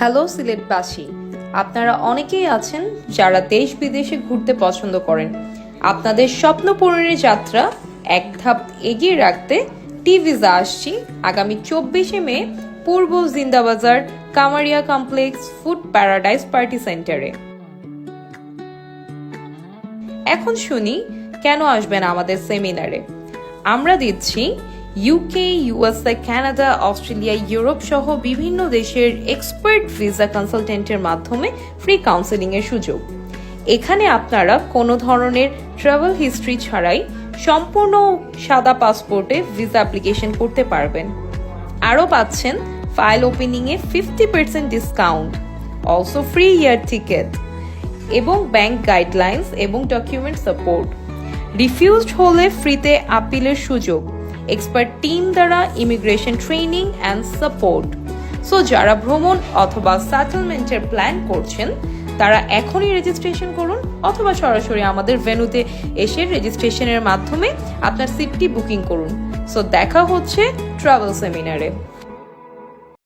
Hello সিলেটবাসী, আপনারা অনেকেই আছেন যারা দেশ বিদেশে ঘুরতে পছন্দ করেন। আপনাদের স্বপ্ন পূরণের যাত্রা এক ধাপ এগিয়ে রাখতে টি ভিসা আসছি আগামী 24শে মে পূর্ব Zindabazar Kamaria complex food paradise party সেন্টারে। এখন শুনি কেন আসবেন আমাদের সেমিনারে। আমরা দিচ্ছি UK, USA, Canada, Australia, Europe সহ বিভিন্ন দেশের এক্সপার্ট ভিসা কনসালটেন্টের মাধ্যমে ফ্রি কাউন্সেলিং এর সুযোগ। এখানে আপনারা কোনো ধরনের ট্রাভেল হিস্ট্রি ছাড়াই সম্পূর্ণ সাদা পাসপোর্টে ভিসা অ্যাপ্লিকেশন করতে পারবেন। আরও পাচ্ছেন ফাইল ওপেনিং এ 50% discount, also free air ticket এবং ব্যাংক গাইডলাইন্স এবং ডকুমেন্ট সাপোর্ট। রিফিউজড হলে ফ্রিতে আপিলের সুযোগ, এক্সপার্ট টিম দ্বারা immigration training and support. So যারা ভ্রমণ অথবা সেটেলমেন্টের প্ল্যান করছেন তারা এখনই রেজিস্ট্রেশন করুন অথবা সরাসরি আমাদের ভেন্যুতে এসে রেজিস্ট্রেশনের মাধ্যমে আপনার সিটটি বুকিং করুন। সো দেখা হচ্ছে ট্রাভেল সেমিনারে।